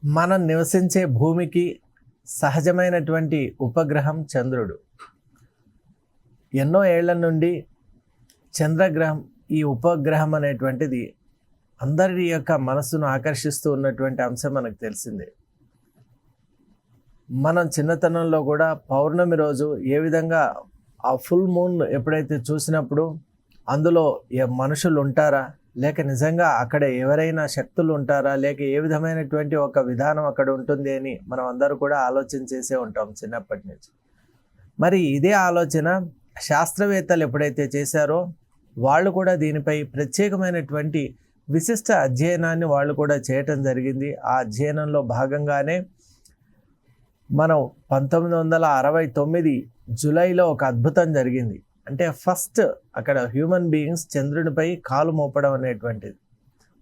మనం నివసించే భూమికి సహజమైనటువంటి ఉపగ్రహం చంద్రుడు. ఎన్నో ఏళ్ల నుండి చంద్రగ్రహం, ఈ ఉపగ్రహం అనేటువంటిది అందరి యొక్క మనసును ఆకర్షిస్తూ ఉన్నటువంటి అంశం మనకు తెలిసిందే. మనం చిన్నతనంలో కూడా పౌర్ణమి రోజు ఏ విధంగా ఆ ఫుల్ మూన్ ఎప్పుడైతే చూసినప్పుడు అందులో మనుషులు ఉంటారా, లేక నిజంగా అక్కడ ఎవరైనా శక్తులు ఉంటారా, లేక ఏ విధమైనటువంటి ఒక విధానం అక్కడ ఉంటుంది అని మనం అందరూ కూడా ఆలోచన చేసే ఉంటాం చిన్నప్పటి నుంచి. మరి ఇదే ఆలోచన శాస్త్రవేత్తలు ఎప్పుడైతే చేశారో వాళ్ళు కూడా దీనిపై ప్రత్యేకమైనటువంటి విశిష్ట అధ్యయనాన్ని వాళ్ళు కూడా చేయటం జరిగింది. ఆ అధ్యయనంలో భాగంగానే మనం 1969 జూలైలో ఒక అద్భుతం జరిగింది. అంటే ఫస్ట్ అక్కడ హ్యూమన్ బీయింగ్స్ చంద్రునిపై కాలు మోపడం అనేటువంటిది.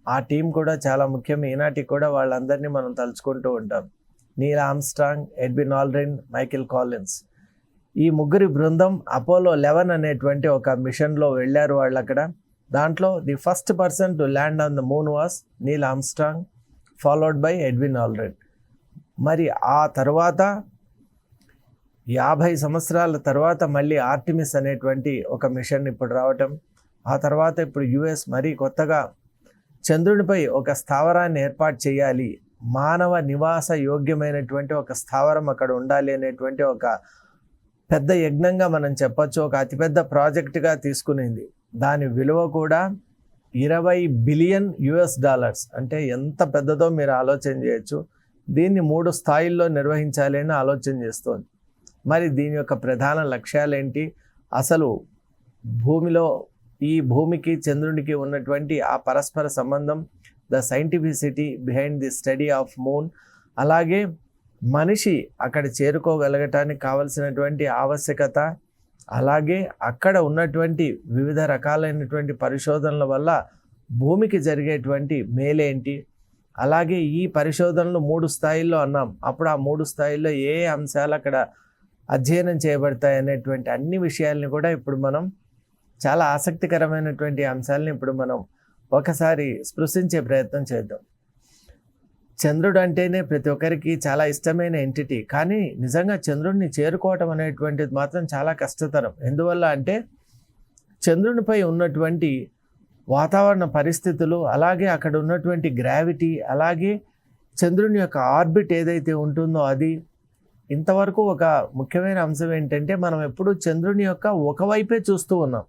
ఆ టీం కూడా చాలా ముఖ్యం. ఈనాటికి కూడా వాళ్ళందరినీ మనం తలుచుకుంటూ ఉంటాం. Neel Armstrong, Edwin Aldrin, Michael Collins, ఈ ముగ్గురి బృందం అపోలో 11 అనేటువంటి ఒక మిషన్లో వెళ్ళారు వాళ్ళు అక్కడ. దాంట్లో the first person to land on the moon was Neel Armstrong, followed by Edwin Aldrin. మరి ఆ తర్వాత 50 సంవత్సరాల తర్వాత మళ్ళీ ఆర్టిమిస్ అనేటువంటి ఒక మిషన్ ఇప్పుడు రావటం. ఆ తర్వాత ఇప్పుడు యుఎస్ మరీ కొత్తగా చంద్రునిపై ఒక స్థావరాన్ని ఏర్పాటు చేయాలి, మానవ నివాస యోగ్యమైనటువంటి ఒక స్థావరం అక్కడ ఉండాలి అనేటువంటి ఒక పెద్ద యజ్ఞంగా మనం చెప్పొచ్చు. ఒక అతిపెద్ద ప్రాజెక్టుగా తీసుకునింది. దాని విలువ కూడా $20 బిలియన్. అంటే ఎంత పెద్దదో మీరు ఆలోచన చేయొచ్చు. దీన్ని 3 స్థాయిల్లో నిర్వహించాలి అని ఆలోచన చేస్తోంది. మరి దీని యొక్క ప్రధాన లక్ష్యాలు ఏంటి, అసలు భూమిలో ఈ భూమికి చంద్రునికి ఉన్నటువంటి ఆ పరస్పర సంబంధం, the scientificity behind the study of moon, అలాగే మనిషి అక్కడ చేరుకోగలగటానికి కావలసినటువంటి ఆవశ్యకత, అలాగే అక్కడ ఉన్నటువంటి వివిధ రకాలైనటువంటి పరిశోధనల వల్ల భూమికి జరిగేటువంటి మేలేంటి, అలాగే ఈ పరిశోధనలు 3 స్థాయిల్లో అన్నాం. అప్పుడు ఆ 3 స్థాయిల్లో ఏ అంశాలు అక్కడ అధ్యయనం చేయబడతాయి అనేటువంటి అన్ని విషయాల్ని కూడా ఇప్పుడు మనం చాలా ఆసక్తికరమైనటువంటి అంశాలని ఇప్పుడు మనం ఒకసారి స్పృశించే ప్రయత్నం చేద్దాం. చంద్రుడు అంటేనే ప్రతి ఒక్కరికి చాలా ఇష్టమైన ఎంటిటీ, కానీ నిజంగా చంద్రుడిని చేరుకోవటం అనేటువంటిది మాత్రం చాలా కష్టతరం. ఎందువల్ల అంటే చంద్రునిపై ఉన్నటువంటి వాతావరణ పరిస్థితులు, అలాగే అక్కడ ఉన్నటువంటి గ్రావిటీ, అలాగే చంద్రుని యొక్క ఆర్బిట్ ఏదైతే ఉంటుందో అది. ఇంతవరకు ఒక ముఖ్యమైన అంశం ఏంటంటే మనం ఎప్పుడు చంద్రుని యొక్క ఒకవైపే చూస్తూ ఉన్నాం.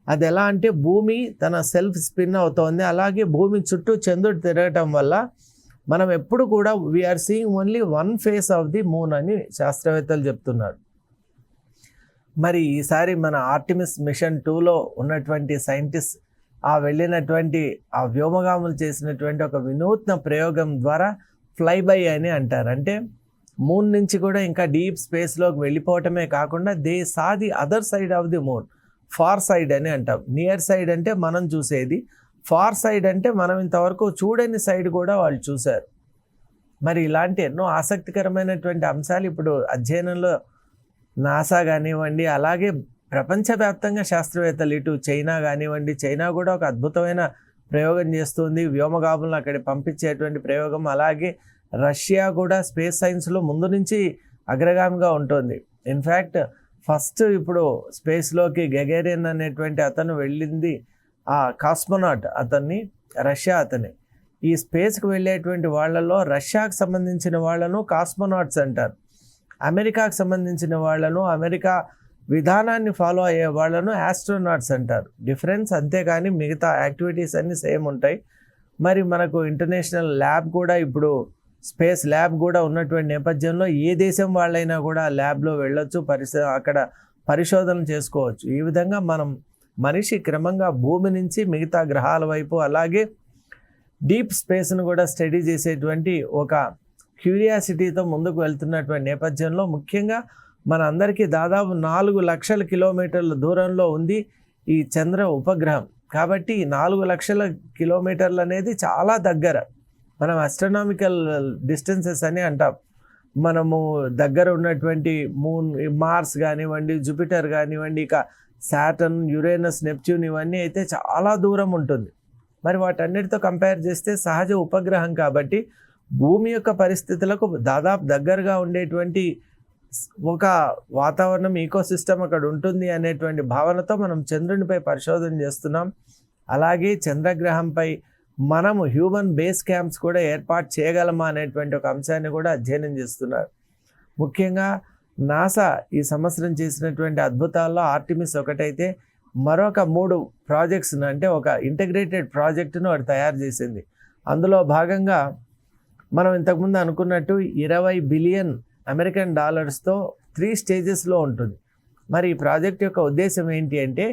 అది ఎలా అంటే భూమి తన సెల్ఫ్ స్పిన్ అవుతోంది, అలాగే భూమి చుట్టూ చంద్రుడు తిరగటం వల్ల మనం ఎప్పుడు కూడా we are seeing only one phase of the moon అని శాస్త్రవేత్తలు చెప్తున్నారు. మరి ఈసారి మన ఆర్టిమిస్ మిషన్ 2లో ఉన్నటువంటి సైంటిస్ట్ వెళ్ళినటువంటి ఆ వ్యోమగాములు చేసినటువంటి ఒక వినూత్న ప్రయోగం ద్వారా ఫ్లై బై అని అంటారు. అంటే మూన్ నుంచి కూడా ఇంకా డీప్ స్పేస్లోకి వెళ్ళిపోవటమే కాకుండా they saw the other side of the moon, far side అని అంటాం. నియర్ సైడ్ అంటే మనం చూసేది, ఫార్ సైడ్ అంటే మనం ఇంతవరకు చూడని సైడ్ కూడా వాళ్ళు చూశారు. మరి ఇలాంటి ఎన్నో ఆసక్తికరమైనటువంటి అంశాలు ఇప్పుడు అధ్యయనంలో నాసా కానివ్వండి, అలాగే ప్రపంచవ్యాప్తంగా శాస్త్రవేత్తలు, ఇటు చైనా కానివ్వండి, చైనా కూడా ఒక అద్భుతమైన ప్రయోగం చేస్తుంది, వ్యోమగాములను అక్కడికి పంపించేటువంటి ప్రయోగం. అలాగే రష్యా కూడా స్పేస్ సైన్స్లో ముందు నుంచి అగ్రగామిగా ఉంటుంది. ఇన్ఫ్యాక్ట్ ఫస్ట్ ఇప్పుడు స్పేస్లోకి గగేరియన్ అనేటువంటి అతను వెళ్ళింది, ఆ కాస్మోనాట్ రష్యా అతనే. ఈ స్పేస్కి వెళ్ళేటువంటి వాళ్ళలో రష్యాకు సంబంధించిన వాళ్ళను కాస్మోనాట్స్ అంటారు, అమెరికాకు సంబంధించిన వాళ్ళను, అమెరికా విధానాన్ని ఫాలో అయ్యే వాళ్ళను ఆస్ట్రోనాట్స్ అంటారు. డిఫరెన్స్ అంతేకాని మిగతా యాక్టివిటీస్ అన్నీ సేమ్ ఉంటాయి. మరి మనకు ఇంటర్నేషనల్ ల్యాబ్ కూడా, ఇప్పుడు స్పేస్ ల్యాబ్ కూడా ఉన్నటువంటి నేపథ్యంలో ఏ దేశం వాళ్ళైనా కూడా ల్యాబ్లో వెళ్ళొచ్చు, అక్కడ పరిశోధన చేసుకోవచ్చు. ఈ విధంగా మనిషి క్రమంగా భూమి నుంచి మిగతా గ్రహాల వైపు, అలాగే డీప్ స్పేస్ను కూడా స్టడీ చేసేటువంటి ఒక క్యూరియాసిటీతో ముందుకు వెళ్తున్నటువంటి నేపథ్యంలో ముఖ్యంగా మన అందరికీ దాదాపు 4 లక్షల కిలోమీటర్ల దూరంలో ఉంది ఈ చంద్ర ఉపగ్రహం. కాబట్టి 4 లక్షల కిలోమీటర్లు అనేది చాలా దగ్గర. మనం ఆస్ట్రనామికల్ డిస్టెన్సెస్ అని అంటాం. మనము దగ్గర ఉన్నటువంటి మూన్, మార్స్ కానివ్వండి, జూపిటర్ కానివ్వండి, ఇక సాటర్న్, యురేనస్, నెప్ట్యూన్ ఇవన్నీ అయితే చాలా దూరం ఉంటుంది. మరి వాటన్నిటితో కంపేర్ చేస్తే సహజ ఉపగ్రహం కాబట్టి భూమి యొక్క పరిస్థితులకు దాదాపు దగ్గరగా ఉండేటువంటి ఒక వాతావరణం, ఈకోసిస్టమ్ అక్కడ ఉంటుంది అనేటువంటి భావనతో మనం చంద్రునిపై పరిశోధన చేస్తున్నాం. అలాగే చంద్రగ్రహంపై మనము హ్యూమన్ బేస్ క్యాంప్స్ కూడా ఏర్పాటు చేయగలమా అనేటువంటి ఒక అంశాన్ని కూడా అధ్యయనం చేస్తున్నారు. ముఖ్యంగా నాసా ఈ సంవత్సరం చేసినటువంటి అద్భుతాల్లో ఆర్టిమిస్ ఒకటైతే మరొక 3 ప్రాజెక్ట్స్ను, అంటే ఒక ఇంటిగ్రేటెడ్ ప్రాజెక్టును వాడు తయారు చేసింది. అందులో భాగంగా మనం ఇంతకుముందు అనుకున్నట్టు 20 బిలియన్ అమెరికన్ డాలర్స్తో 3 స్టేజెస్లో ఉంటుంది. మరి ఈ ప్రాజెక్ట్ యొక్క ఉద్దేశం ఏంటి అంటే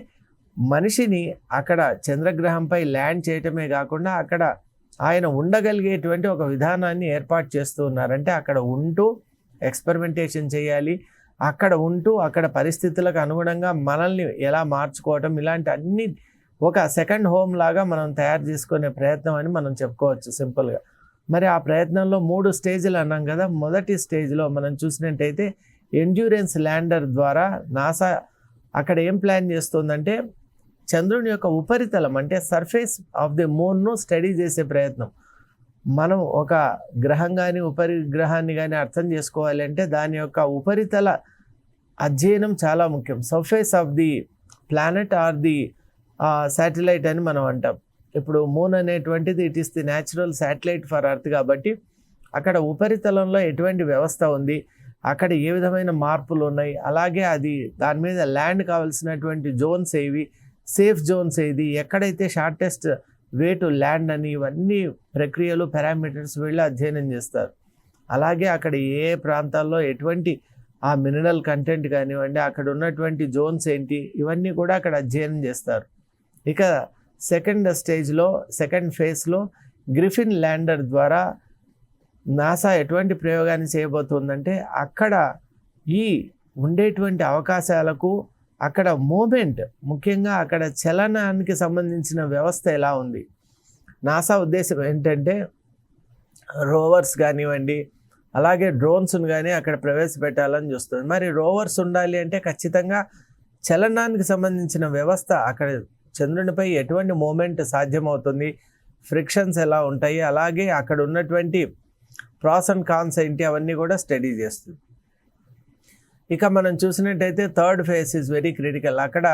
మనిషిని అక్కడ చంద్రగ్రహంపై ల్యాండ్ చేయటమే కాకుండా అక్కడ ఆయన ఉండగలిగేటువంటి ఒక విధానాన్ని ఏర్పాటు చేస్తూ ఉన్నారు. అంటే అక్కడ ఉంటూ ఎక్స్పెరిమెంటేషన్ చేయాలి, అక్కడ ఉంటూ అక్కడ పరిస్థితులకు అనుగుణంగా మనల్ని ఎలా మార్చుకోవటం, ఇలాంటి అన్ని ఒక సెకండ్ హోమ్ లాగా మనం తయారు చేసుకునే ప్రయత్నం అని మనం చెప్పుకోవచ్చు సింపుల్గా. మరి ఆ ప్రయత్నంలో 3 స్టేజ్లు అన్నాం కదా. మొదటి స్టేజ్లో మనం చూసినట్టయితే ఎండ్యూరెన్స్ ల్యాండర్ ద్వారా నాసా అక్కడ ఏం ప్లాన్ చేస్తుందంటే చంద్రుని యొక్క ఉపరితలం, అంటే సర్ఫేస్ ఆఫ్ ది మూన్ను స్టడీ చేసే ప్రయత్నం. మనం ఒక గ్రహం కానీ ఉపరిగ్రహాన్ని కానీ అర్థం చేసుకోవాలి అంటే దాని యొక్క ఉపరితల అధ్యయనం చాలా ముఖ్యం. Surface of the planet are the satellite అని మనం అంటాం. ఇప్పుడు మూన్ అనేటువంటిది it is the natural satellite for earth కాబట్టి అక్కడ ఉపరితలంలో ఎటువంటి వ్యవస్థ ఉంది, అక్కడ ఏ విధమైన మార్పులు ఉన్నాయి, అలాగే అది దాని మీద ల్యాండ్ కావాల్సినటువంటి జోన్స్ ఏవి, సేఫ్ జోన్స్ ఏది, ఎక్కడైతే షార్టెస్ట్ వే టు ల్యాండ్ అని, ఇవన్నీ ప్రక్రియలు పారామీటర్స్ వీళ్ళు అధ్యయనం చేస్తారు. అలాగే అక్కడ ఏ ప్రాంతాల్లో ఎటువంటి ఆ మినరల్ కంటెంట్ కానివ్వండి, అక్కడ ఉన్నటువంటి జోన్స్ ఏంటి, ఇవన్నీ కూడా అక్కడ అధ్యయనం చేస్తారు. ఇక సెకండ్ ఫేజ్లో గ్రిఫిన్ ల్యాండర్ ద్వారా నాసా ఎటువంటి ప్రయోగాన్ని చేయబోతుందంటే అక్కడ ఈ ఉండేటువంటి అవకాశాలకు అక్కడ మూమెంట్, ముఖ్యంగా అక్కడ చలనానికి సంబంధించిన వ్యవస్థ ఎలా ఉంది. నాసా ఉద్దేశం ఏంటంటే రోవర్స్ కానివ్వండి, అలాగే డ్రోన్స్ను కానీ అక్కడ ప్రవేశపెట్టాలని చూస్తుంది. మరి రోవర్స్ ఉండాలి అంటే ఖచ్చితంగా చలనానికి సంబంధించిన వ్యవస్థ, అక్కడ చంద్రునిపై ఎటువంటి మూమెంట్ సాధ్యమవుతుంది, ఫ్రిక్షన్స్ ఎలా ఉంటాయి, అలాగే అక్కడ ఉన్నటువంటి ప్రాస్ అండ్ కాన్స్ ఏంటి, అవన్నీ కూడా స్టడీ చేస్తుంది. ఇక మనం చూసినట్టయితే third phase is very critical. అక్కడ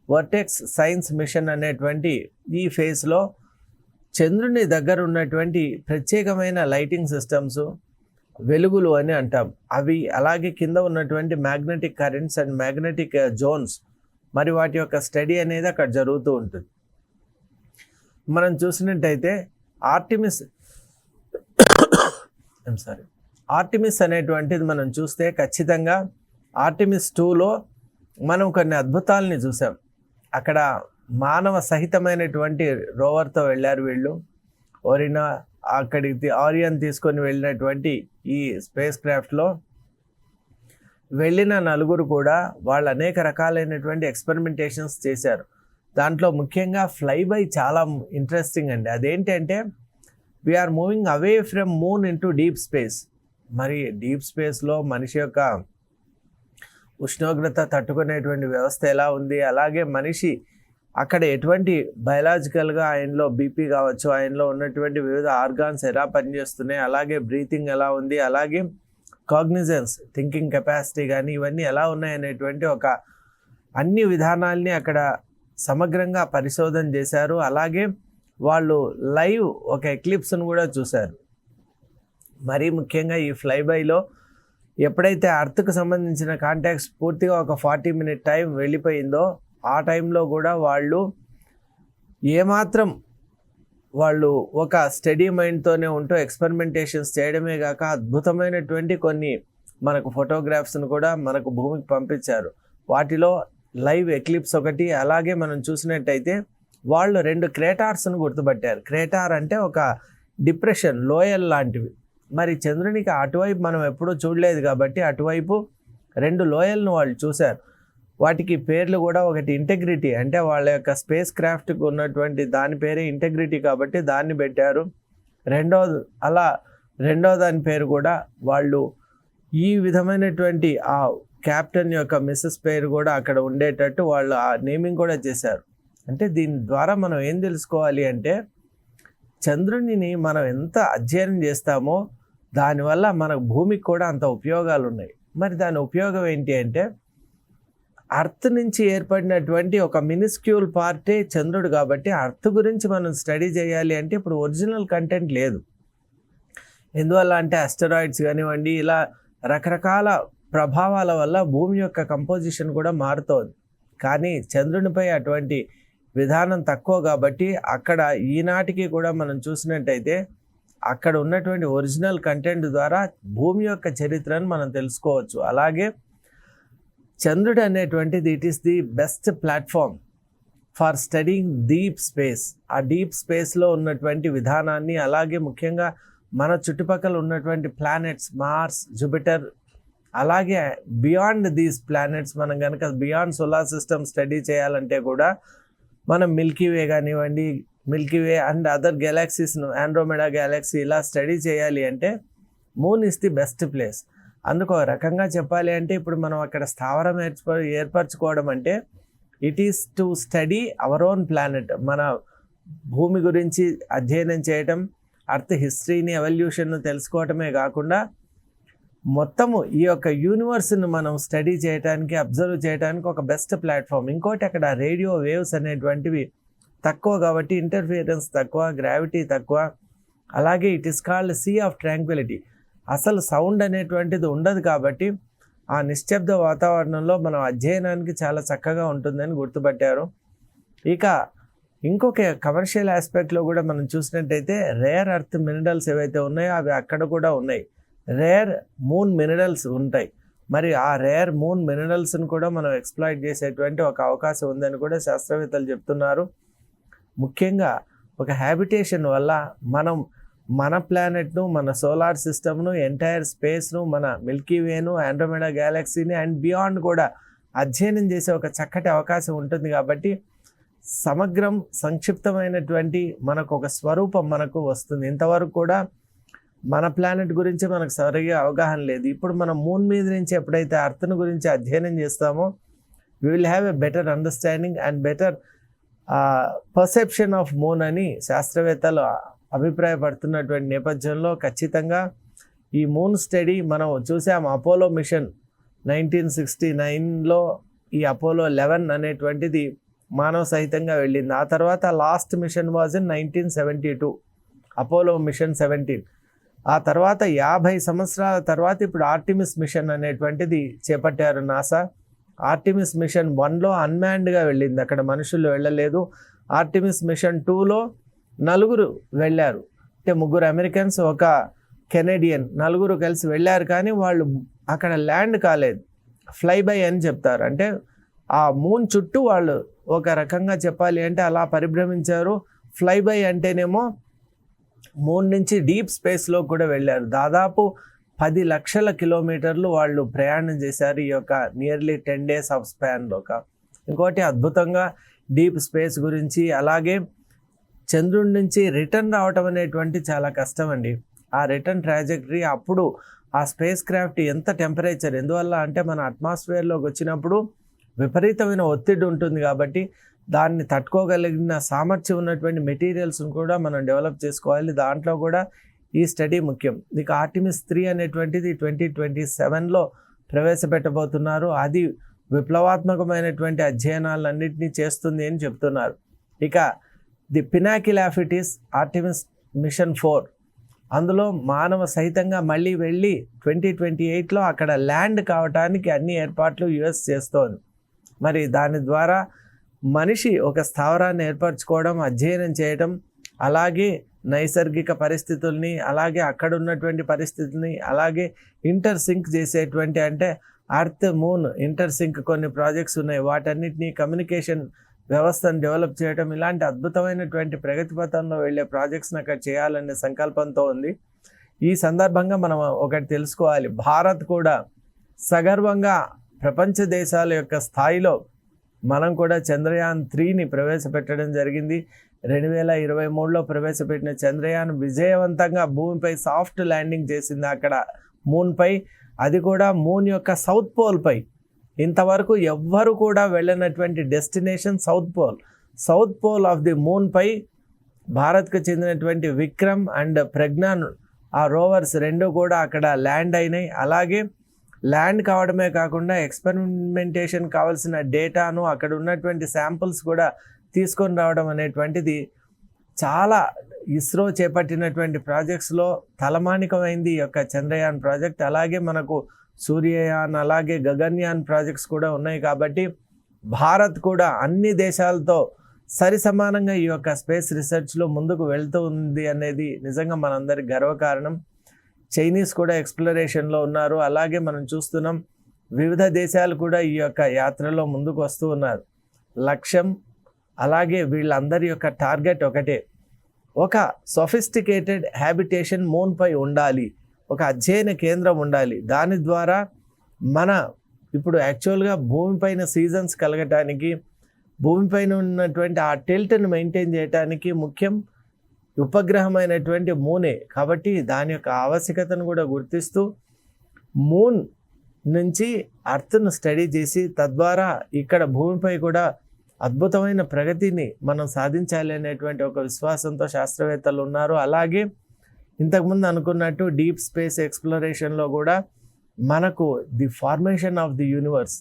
వర్టెక్స్ సైన్స్ మిషన్ అనేటువంటి ఈ ఫేజ్లో చంద్రుని దగ్గర ఉన్నటువంటి ప్రత్యేకమైన లైటింగ్ సిస్టమ్స్, వెలుగులు అని అంటాం, అవి అలాగే కింద ఉన్నటువంటి magnetic currents and magnetic zones, మరి వాటి యొక్క స్టడీ అనేది అక్కడ జరుగుతూ ఉంటుంది. మనం చూసినట్టయితే ఆర్టిమిస్ అనేటువంటిది మనం చూస్తే ఖచ్చితంగా ఆర్టిమిస్ 2లో మనం కొన్ని అద్భుతాలని చూసాం. అక్కడ మానవ సహితమైనటువంటి రోవర్తో వెళ్ళారు వీళ్ళు. అక్కడికి ఆరియన్ తీసుకొని వెళ్ళినటువంటి ఈ స్పేస్ క్రాఫ్ట్లో వెళ్ళిన 4 కూడా వాళ్ళు అనేక రకాలైనటువంటి ఎక్స్పెరిమెంటేషన్స్ చేశారు. దాంట్లో ముఖ్యంగా ఫ్లైబై చాలా ఇంట్రెస్టింగ్ అండి. అదేంటంటే we are moving away from moon into deep space. మరి డీప్ స్పేస్లో మనిషి యొక్క ఉష్ణోగ్రత తట్టుకునేటువంటి వ్యవస్థ ఎలా ఉంది, అలాగే మనిషి అక్కడ ఎటువంటి బయలాజికల్గా ఆయనలో బీపీ కావచ్చు, ఆయనలో ఉన్నటువంటి వివిధ ఆర్గాన్స్ ఎలా పనిచేస్తున్నాయి, అలాగే బ్రీతింగ్ ఎలా ఉంది, అలాగే కాగ్నిజెన్స్, థింకింగ్ కెపాసిటీ కానీ ఇవన్నీ ఎలా ఉన్నాయనేటువంటి ఒక అన్ని విధానాల్ని అక్కడ సమగ్రంగా పరిశోధన చేశారు. అలాగే వాళ్ళు లైవ్ ఒక ఎక్లిప్స్ను కూడా చూశారు. మరీ ముఖ్యంగా ఈ ఫ్లైబైలో ఎప్పుడైతే అర్త్కు సంబంధించిన కాంటాక్ట్స్ పూర్తిగా ఒక 40 minute టైం వెళ్ళిపోయిందో ఆ టైంలో కూడా వాళ్ళు ఏమాత్రం వాళ్ళు ఒక స్టడీ మైండ్తోనే ఉంటూ ఎక్స్పెరిమెంటేషన్స్ చేయడమే కాక అద్భుతమైనటువంటి కొన్ని మనకు ఫోటోగ్రాఫ్స్ను కూడా మనకు భూమికి పంపించారు. వాటిలో లైవ్ ఎక్లిప్స్ ఒకటి, అలాగే మనం చూసినట్టయితే వాళ్ళు 2 క్రేటార్స్ను గుర్తుపట్టారు. క్రేటార్ అంటే ఒక డిప్రెషన్, లోయల్ లాంటివి. మరి చంద్రునికి అటువైపు మనం ఎప్పుడూ చూడలేదు కాబట్టి అటువైపు 2 లోయల్ను వాళ్ళు చూశారు. వాటికి పేర్లు కూడా, ఒకటి ఇంటెగ్రిటీ, అంటే వాళ్ళ యొక్క స్పేస్ క్రాఫ్ట్కి ఉన్నటువంటి దాని పేరే ఇంటెగ్రిటీ కాబట్టి దాన్ని పెట్టారు. రెండో దాని పేరు కూడా వాళ్ళు ఈ విధమైనటువంటి ఆ క్యాప్టెన్ యొక్క మిస్సెస్ పేరు కూడా అక్కడ ఉండేటట్టు వాళ్ళు ఆ నేమింగ్ కూడా చేశారు. అంటే దీని ద్వారా మనం ఏం తెలుసుకోవాలి అంటే చంద్రుడిని మనం ఎంత అధ్యయనం చేస్తామో దానివల్ల మన భూమికి కూడా అంత ఉపయోగాలు ఉన్నాయి. మరి దాని ఉపయోగం ఏంటి అంటే, అర్త్ నుంచి ఏర్పడినటువంటి ఒక మినిస్క్యూల్ పార్టే చంద్రుడు. కాబట్టి అర్త్ గురించి మనం స్టడీ చేయాలి అంటే ఇప్పుడు ఒరిజినల్ కంటెంట్ లేదు. ఎందువల్ల అంటే అస్టరాయిడ్స్ కానివ్వండి, ఇలా రకరకాల ప్రభావాల వల్ల భూమి యొక్క కంపోజిషన్ కూడా మారుతోంది. కానీ చంద్రునిపై అటువంటి విధానం తక్కువ కాబట్టి అక్కడ ఈనాటికి కూడా మనం చూసినట్టయితే అక్కడ ఉన్నటువంటి ఒరిజినల్ కంటెంట్ ద్వారా భూమి యొక్క చరిత్రను మనం తెలుసుకోవచ్చు. అలాగే చంద్రుడు అనేటువంటిది it is the best platform for studying deep space. ఆ డీప్ స్పేస్లో ఉన్నటువంటి విధానాన్ని, అలాగే ముఖ్యంగా మన చుట్టుపక్కల ఉన్నటువంటి ప్లానెట్స్ మార్స్, జూపిటర్, అలాగే బియాండ్ దీస్ ప్లానెట్స్ మనం కనుక బియాండ్ సోలార్ సిస్టమ్ స్టడీ చేయాలంటే కూడా మనం మిల్కీవే కానివ్వండి, మిల్కీవే అండ్ అదర్ గెలాక్సీస్ను, ఆండ్రోమెడా గ్యాలక్సీ ఇలా స్టడీ చేయాలి అంటే moon is the best place. అందుకు ఒక రకంగా చెప్పాలి అంటే ఇప్పుడు మనం అక్కడ స్థావరం ఏర్పరచుకోవడం అంటే it is to study our own planet. మన భూమి గురించి అధ్యయనం చేయటం, అర్త్ హిస్టరీని, ఎవల్యూషన్ను తెలుసుకోవటమే కాకుండా మొత్తము ఈ యొక్క యూనివర్స్ను మనం స్టడీ చేయడానికి, అబ్జర్వ్ చేయడానికి ఒక బెస్ట్ ప్లాట్ఫామ్. ఇంకోటి అక్కడ రేడియో వేవ్స్ అనేటువంటివి తక్కువ కాబట్టి ఇంటర్ఫియరెన్స్ తక్కువ, గ్రావిటీ తక్కువ. అలాగే it is called sea of tranquillity. అసలు సౌండ్ అనేటువంటిది ఉండదు కాబట్టి ఆ నిశ్శబ్ద వాతావరణంలో మనం అధ్యయనానికి చాలా చక్కగా ఉంటుందని గుర్తుపట్టారు. ఇక ఇంకొక కమర్షియల్ ఆస్పెక్ట్లో కూడా మనం చూసినట్టయితే రేర్ ఎర్త్ మినరల్స్ ఏవైతే ఉన్నాయో అవి అక్కడ కూడా ఉన్నాయి. రేర్ మూన్ మినరల్స్ ఉంటాయి. మరి ఆ రేర్ మూన్ మినరల్స్ని కూడా మనం ఎక్స్ప్లాయిట్ చేసేటువంటి ఒక అవకాశం ఉందని కూడా శాస్త్రవేత్తలు చెప్తున్నారు. ముఖ్యంగా ఒక హ్యాబిటేషన్ వల్ల మనం మన ప్లానెట్ను, మన సోలార్ సిస్టమ్ను, ఎంటైర్ స్పేస్ను, మన మిల్కీవేను, ఆండ్రోమెడా గ్యాలక్సీని అండ్ బియాండ్ కూడా అధ్యయనం చేసే ఒక చక్కటి అవకాశం ఉంటుంది. కాబట్టి సమగ్రం, సంక్షిప్తమైనటువంటి మనకు ఒక స్వరూపం మనకు వస్తుంది. ఇంతవరకు కూడా మన ప్లానెట్ గురించి మనకు సరిగా అవగాహన లేదు. ఇప్పుడు మనం మూన్ మీద నుంచి ఎప్పుడైతే అర్త్ను గురించి అధ్యయనం చేస్తామో we will have a better understanding and better perception of moon అని శాస్త్రవేత్తలు అభిప్రాయపడుతున్నటువంటి నేపథ్యంలో ఖచ్చితంగా ఈ మూన్ స్టడీ మనం చూసాము. అపోలో మిషన్ 1969లో ఈ అపోలో 11 అనేటువంటిది మానవ సహితంగా వెళ్ళింది. ఆ తర్వాత last mission was in 1972, Apollo mission 17. ఆ తర్వాత 50 సంవత్సరాల తర్వాత ఇప్పుడు ఆర్టిమిస్ మిషన్ అనేటువంటిది చేపట్టారు నాసా. ఆర్టిమిస్ మిషన్ 1లో అన్మాన్డ్గా వెళ్ళింది, అక్కడ మనుషులు వెళ్ళలేదు. ఆర్టిమిస్ మిషన్ 2లో 4 వెళ్ళారు. అంటే 3 అమెరికన్స్, 1 కెనడియన్, 4 కలిసి వెళ్ళారు. కానీ వాళ్ళు అక్కడ ల్యాండ్ కాలేదు. ఫ్లై బై అని చెప్తారు. అంటే ఆ మూన్ చుట్టూ వాళ్ళు ఒక రకంగా చెప్పాలి అంటే అలా పరిభ్రమించారు. ఫ్లై బై అంటేనేమో మూన్ నుంచి డీప్ స్పేస్లో కూడా వెళ్ళారు. దాదాపు 10 లక్షల కిలోమీటర్లు వాళ్ళు ప్రయాణం చేశారు ఈ యొక్క నియర్లీ 10 days ఆఫ్ స్పాన్లో. ఇంకోటి అద్భుతంగా డీప్ స్పేస్ గురించి, అలాగే చంద్రుడి నుంచి రిటర్న్ రావటం అనేటువంటి చాలా కష్టం అండి. ఆ రిటర్న్ ట్రాజెక్టరీ అప్పుడు ఆ స్పేస్ క్రాఫ్ట్ ఎంత టెంపరేచర్, ఎందువల్ల అంటే మన అట్మాస్ఫియర్లోకి వచ్చినప్పుడు విపరీతమైన ఒత్తిడి ఉంటుంది కాబట్టి దాన్ని తట్టుకోగలిగిన సామర్థ్యం ఉన్నటువంటి మెటీరియల్స్ని కూడా మనం డెవలప్ చేసుకోవాలి. దాంట్లో కూడా ఈ స్టడీ ముఖ్యం. ఇక ఆర్టిమిస్ 3 అనేటువంటిది 2027లో ప్రవేశపెట్టబోతున్నారు. అది విప్లవాత్మకమైనటువంటి అధ్యయనాలన్నింటినీ చేస్తుంది అని చెప్తున్నారు. ఇక the pinnacle of it is Artemis mission 4. అందులో మానవ సహితంగా మళ్ళీ వెళ్ళి 2028లో అక్కడ ల్యాండ్ కావటానికి అన్ని ఏర్పాట్లు యుఎస్ చేస్తోంది. మరి దాని ద్వారా మనిషి ఒక స్థావరాన్ని ఏర్పరచుకోవడం, అధ్యయనం చేయడం, అలాగే నైసర్గిక పరిస్థితుల్ని, అలాగే అక్కడ ఉన్నటువంటి పరిస్థితుల్ని, అలాగే ఇంటర్ సింక్ చేసేటువంటి, అంటే అర్త్ మూన్ ఇంటర్ సింక్ కొన్ని ప్రాజెక్ట్స్ ఉన్నాయి, వాటన్నిటినీ కమ్యూనికేషన్ వ్యవస్థను డెవలప్ చేయడం, ఇలాంటి అద్భుతమైనటువంటి ప్రగతి పథంలో వెళ్ళే ప్రాజెక్ట్స్ని అక్కడ చేయాలనే సంకల్పంతో ఉంది. ఈ సందర్భంగా మనం ఒకటి తెలుసుకోవాలి, భారత్ కూడా సగర్వంగా ప్రపంచ దేశాల యొక్క స్థాయిలో మనం కూడా చంద్రయాన్ 3ని ప్రవేశపెట్టడం జరిగింది. 2023లో ప్రవేశపెట్టిన చంద్రయాన్ విజయవంతంగా భూమిపై సాఫ్ట్ ల్యాండింగ్ చేసింది అక్కడ మూన్పై. అది కూడా మూన్ యొక్క సౌత్ పోల్పై. ఇంతవరకు ఎవ్వరు కూడా వెళ్ళినటువంటి destination south pole of the మూన్పై భారత్కు చెందినటువంటి విక్రమ్ అండ్ ప్రజ్ఞాన్ ఆ రోవర్స్ రెండు కూడా అక్కడ ల్యాండ్ అయినాయి. అలాగే ల్యాండ్ కావడమే కాకుండా ఎక్స్పెరిమెంటేషన్ కావాల్సిన డేటాను అక్కడ ఉన్నటువంటి శాంపుల్స్ కూడా తీసుకొని రావడం అనేటువంటిది చాలా ఇస్రో చేపట్టినటువంటి ప్రాజెక్ట్స్లో తలమానికమైంది ఈ యొక్క చంద్రయాన్ ప్రాజెక్ట్. అలాగే మనకు సూర్యయాన్ అలాగే గగన్యాన్ ప్రాజెక్ట్స్ కూడా ఉన్నాయి. కాబట్టి భారత్ కూడా అన్ని దేశాలతో సరి సమానంగా ఈ యొక్క స్పేస్ రీసెర్చ్లో ముందుకు వెళ్తూ ఉంది అనేది నిజంగా మనందరికి గర్వకారణం. చైనీస్ కూడా ఎక్స్ప్లోరేషన్లో ఉన్నారు. అలాగే మనం చూస్తున్నాం వివిధ దేశాలు కూడా ఈ యొక్క యాత్రలో ముందుకు వస్తూ ఉన్నారు. లక్ష్యం అలాగే వీళ్ళందరి యొక్క టార్గెట్ ఒకటే, ఒక సొఫిస్టికేటెడ్ హ్యాబిటేషన్ మూన్పై ఉండాలి, ఒక అధ్యయన కేంద్రం ఉండాలి. దాని ద్వారా మన ఇప్పుడు యాక్చువల్గా భూమిపైన సీజన్స్ కలగటానికి, భూమిపైన ఉన్నటువంటి ఆ టిల్ట్ని మెయింటైన్ చేయడానికి ముఖ్యం ఉపగ్రహమైనటువంటి మూనే. కాబట్టి దాని యొక్క ఆవశ్యకతను కూడా గుర్తిస్తూ మూన్ నుంచి అర్త్ను స్టడీ చేసి తద్వారా ఇక్కడ భూమిపై కూడా అద్భుతమైన ప్రగతిని మనం సాధించాలి అనేటువంటి ఒక విశ్వాసంతో శాస్త్రవేత్తలు ఉన్నారు. అలాగే ఇంతకుముందు అనుకున్నట్టు డీప్ స్పేస్ ఎక్స్ప్లోరేషన్లో కూడా మనకు the formation of the universe,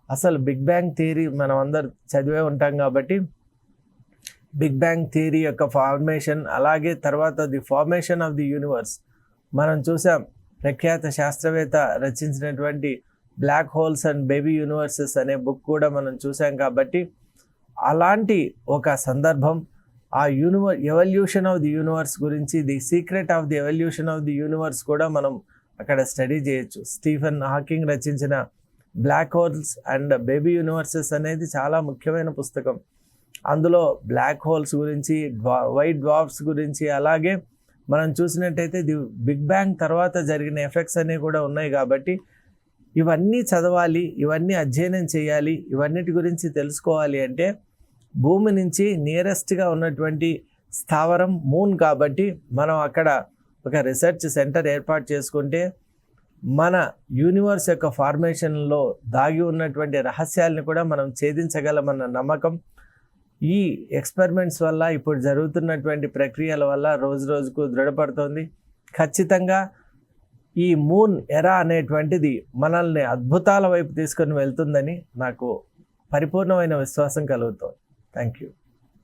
అసలు బిగ్ బ్యాంగ్ థియరీ మనం అందరు చదివే ఉంటాం కాబట్టి బిగ్ బ్యాంగ్ థియరీ యొక్క ఫార్మేషన్, అలాగే తర్వాత the formation of the universe మనం చూసాం. ప్రఖ్యాత శాస్త్రవేత్త రచించినటువంటి black holes and baby universes అనే బుక్ కూడా మనం చూసాం. కాబట్టి అలాంటి ఒక సందర్భం, ఆ ఎవల్యూషన్ ఆఫ్ ది యూనివర్స్ గురించి, the secret of the evolution of the universe కూడా మనం అక్కడ స్టడీ చేయొచ్చు. స్టీఫెన్ హాకింగ్ రచించిన black holes and baby universes అనేది చాలా ముఖ్యమైన పుస్తకం. అందులో బ్లాక్ హోల్స్ గురించి, వైట్ డ్వార్ఫ్స్ గురించి, అలాగే మనం చూసినట్టయితే ది బిగ్ బ్యాంగ్ తర్వాత జరిగిన ఎఫెక్ట్స్ అనేవి కూడా ఉన్నాయి. కాబట్టి ఇవన్నీ చదవాలి, ఇవన్నీ అధ్యయనం చేయాలి. ఇవన్నిటి గురించి తెలుసుకోవాలి అంటే భూమి నుంచి నియరెస్ట్గా ఉన్నటువంటి స్థావరం మూన్. కాబట్టి మనం అక్కడ ఒక రీసెర్చ్ సెంటర్ ఏర్పాటు చేసుకుంటే మన యూనివర్స్ యొక్క ఫార్మేషన్లో దాగి ఉన్నటువంటి రహస్యాలను కూడా మనం ఛేదించగలమన్న నమ్మకం ఈ ఎక్స్పెరిమెంట్స్ వల్ల, ఇప్పుడు జరుగుతున్నటువంటి ప్రక్రియల వల్ల రోజు రోజుకు దృఢపడుతోంది. ఖచ్చితంగా ఈ మూన్ ఎరా అనేటువంటిది మనల్ని అద్భుతాల వైపు తీసుకొని వెళ్తుందని నాకు పరిపూర్ణమైన విశ్వాసం కలుగుతోంది. Thank you.